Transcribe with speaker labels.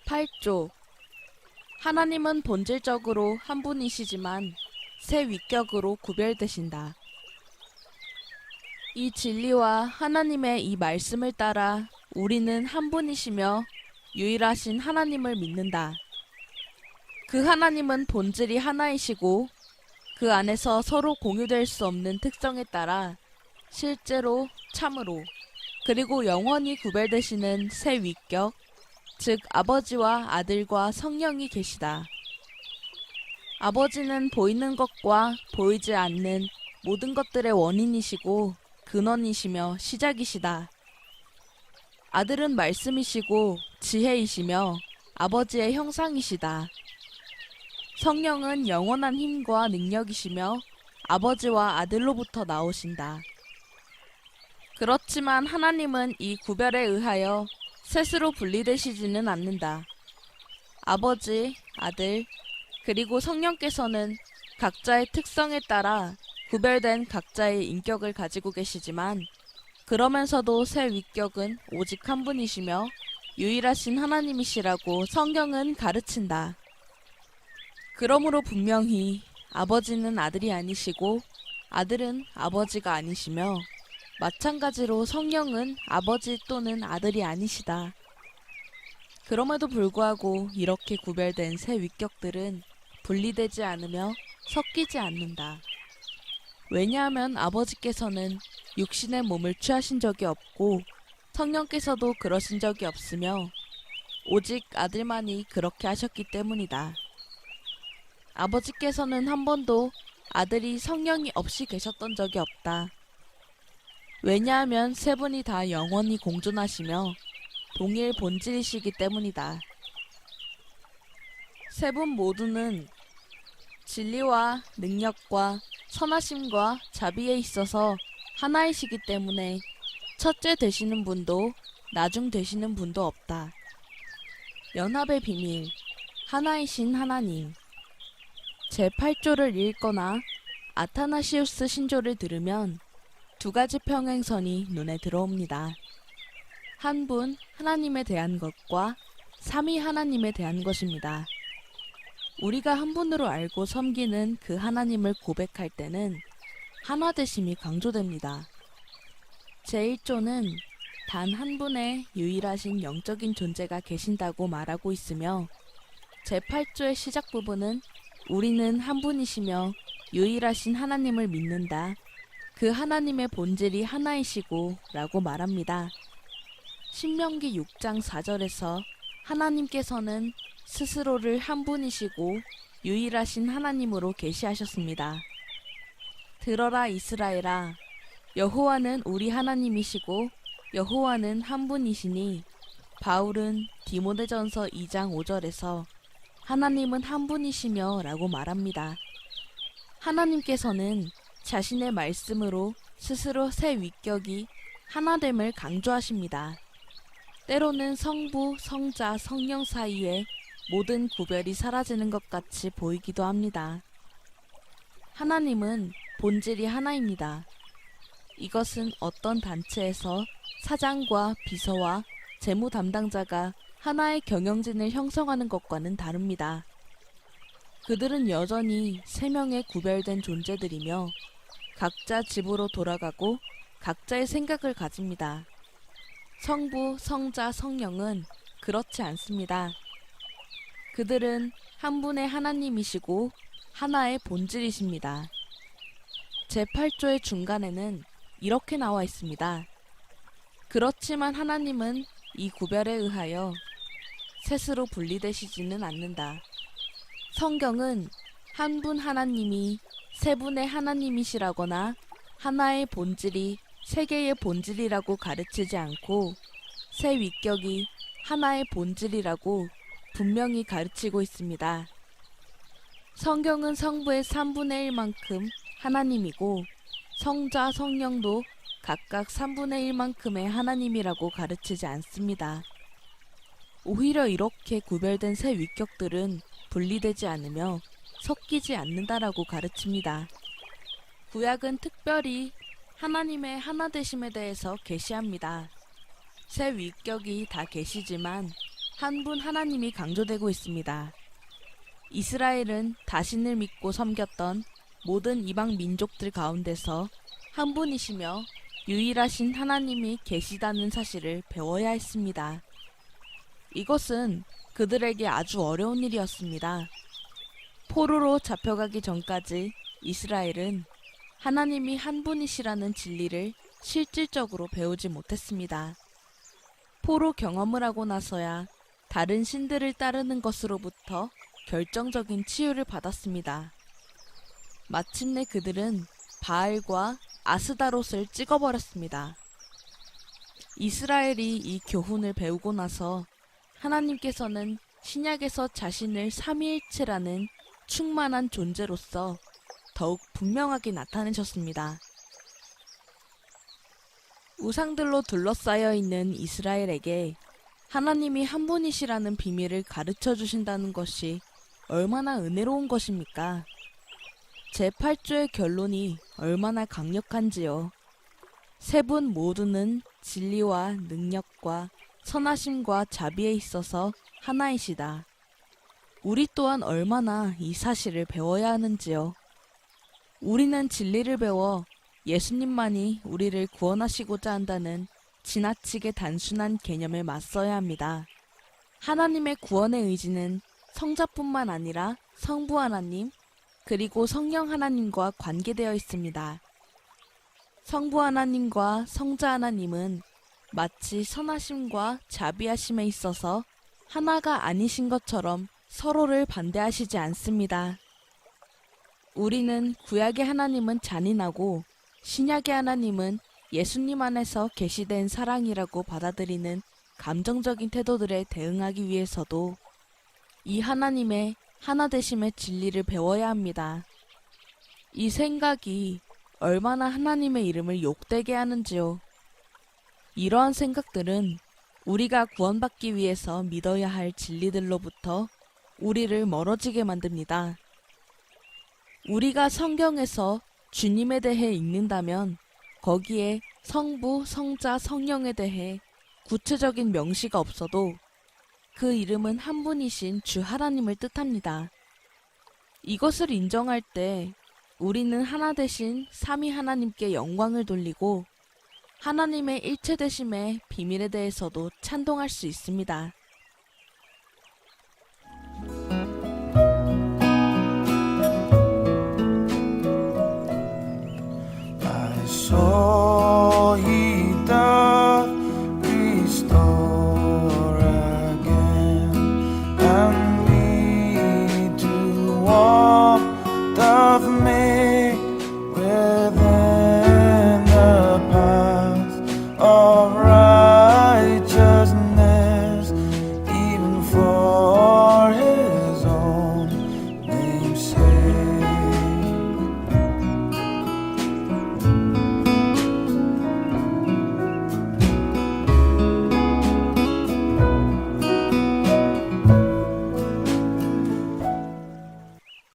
Speaker 1: 8조. 하나님은 본질적으로 한 분이시지만 세 위격으로 구별되신다. 이 진리와 하나님의 이 말씀을 따라 우리는 한 분이시며 유일하신 하나님을 믿는다. 그 하나님은 본질이 하나이시고 그 안에서 서로 공유될 수 없는 특성에 따라 실제로, 참으로, 그리고 영원히 구별되시는 세 위격, 즉 아버지와 아들과 성령이 계시다. 아버지는 보이는 것과 보이지 않는 모든 것들의 원인이시고 근원이시며 시작이시다. 아들은 말씀이시고 지혜이시며 아버지의 형상이시다. 성령은 영원한 힘과 능력이시며 아버지와 아들로부터 나오신다. 그렇지만 하나님은 이 구별에 의하여 셋으로 분리되시지는 않는다. 아버지, 아들, 그리고 성령께서는 각자의 특성에 따라 구별된 각자의 인격을 가지고 계시지만 그러면서도 세 위격은 오직 한 분이시며 유일하신 하나님이시라고 성경은 가르친다. 그러므로 분명히 아버지는 아들이 아니시고 아들은 아버지가 아니시며 마찬가지로 성령은 아버지 또는 아들이 아니시다. 그럼에도 불구하고 이렇게 구별된 세 위격들은 분리되지 않으며 섞이지 않는다. 왜냐하면 아버지께서는 육신의 몸을 취하신 적이 없고 성령께서도 그러신 적이 없으며 오직 아들만이 그렇게 하셨기 때문이다. 아버지께서는 한 번도 아들이 성령이 없이 계셨던 적이 없다. 왜냐하면 세 분이 다 영원히 공존하시며 동일 본질이시기 때문이다. 세 분 모두는 진리와 능력과 선하심과 자비에 있어서 하나이시기 때문에 첫째 되시는 분도 나중 되시는 분도 없다. 연합의 비밀, 하나이신 하나님. 제8조를 읽거나 아타나시우스 신조를 들으면 두 가지 평행선이 눈에 들어옵니다. 한 분 하나님에 대한 것과 삼위 하나님에 대한 것입니다. 우리가 한 분으로 알고 섬기는 그 하나님을 고백할 때는 하나되심이 강조됩니다. 제1조는 단 한 분의 유일하신 영적인 존재가 계신다고 말하고 있으며 제8조의 시작 부분은 우리는 한 분이시며 유일하신 하나님을 믿는다. 그 하나님의 본질이 하나이시고 라고 말합니다. 신명기 6장 4절에서 하나님께서는 스스로를 한 분이시고 유일하신 하나님으로 계시하셨습니다. 들어라 이스라엘아, 여호와는 우리 하나님이시고 여호와는 한 분이시니. 바울은 디모데전서 2장 5절에서 하나님은 한 분이시며 라고 말합니다. 하나님께서는 자신의 말씀으로 스스로 세 위격이 하나됨을 강조하십니다. 때로는 성부, 성자, 성령 사이에 모든 구별이 사라지는 것 같이 보이기도 합니다. 하나님은 본질이 하나입니다. 이것은 어떤 단체에서 사장과 비서와 재무 담당자가 하나의 경영진을 형성하는 것과는 다릅니다. 그들은 여전히 세 명의 구별된 존재들이며 각자 집으로 돌아가고 각자의 생각을 가집니다. 성부, 성자, 성령은 그렇지 않습니다. 그들은 한 분의 하나님이시고 하나의 본질이십니다. 제8조의 중간에는 이렇게 나와 있습니다. 그렇지만 하나님은 이 구별에 의하여 셋으로 분리되시지는 않는다. 성경은 한 분 하나님이 세 분의 하나님이시라거나 하나의 본질이 세 개의 본질이라고 가르치지 않고 세 위격이 하나의 본질이라고 분명히 가르치고 있습니다. 성경은 성부의 3분의 1만큼 하나님이고 성자, 성령도 각각 3분의 1만큼의 하나님이라고 가르치지 않습니다. 오히려 이렇게 구별된 세 위격들은 분리되지 않으며 섞이지 않는다라고 가르칩니다. 구약은 특별히 하나님의 하나되심에 대해서 계시합니다. 세 위격이 다 계시지만 한 분 하나님이 강조되고 있습니다. 이스라엘은 자신을 믿고 섬겼던 모든 이방 민족들 가운데서 한 분이시며 유일하신 하나님이 계시다는 사실을 배워야 했습니다. 이것은 그들에게 아주 어려운 일이었습니다. 포로로 잡혀가기 전까지 이스라엘은 하나님이 한 분이시라는 진리를 실질적으로 배우지 못했습니다. 포로 경험을 하고 나서야 다른 신들을 따르는 것으로부터 결정적인 치유를 받았습니다. 마침내 그들은 바알과 아스다롯을 찍어버렸습니다. 이스라엘이 이 교훈을 배우고 나서 하나님께서는 신약에서 자신을 삼위일체라는 충만한 존재로서 더욱 분명하게 나타내셨습니다. 우상들로 둘러싸여 있는 이스라엘에게 하나님이 한 분이시라는 비밀을 가르쳐 주신다는 것이 얼마나 은혜로운 것입니까? 제8조의 결론이 얼마나 강력한지요. 세 분 모두는 진리와 능력과 선하심과 자비에 있어서 하나이시다. 우리 또한 얼마나 이 사실을 배워야 하는지요. 우리는 진리를 배워 예수님만이 우리를 구원하시고자 한다는 지나치게 단순한 개념에 맞서야 합니다. 하나님의 구원의 의지는 성자뿐만 아니라 성부 하나님, 그리고 성령 하나님과 관계되어 있습니다. 성부 하나님과 성자 하나님은 마치 선하심과 자비하심에 있어서 하나가 아니신 것처럼 서로를 반대하시지 않습니다. 우리는 구약의 하나님은 잔인하고 신약의 하나님은 예수님 안에서 계시된 사랑이라고 받아들이는 감정적인 태도들에 대응하기 위해서도 이 하나님의 하나되심의 진리를 배워야 합니다. 이 생각이 얼마나 하나님의 이름을 욕되게 하는지요. 이러한 생각들은 우리가 구원받기 위해서 믿어야 할 진리들로부터 우리를 멀어지게 만듭니다. 우리가 성경에서 주님에 대해 읽는다면 거기에 성부, 성자, 성령에 대해 구체적인 명시가 없어도 그 이름은 한 분이신 주 하나님을 뜻합니다. 이것을 인정할 때 우리는 하나 되신 삼위 하나님께 영광을 돌리고 하나님의 일체되심의 비밀에 대해서도 찬동할 수 있습니다.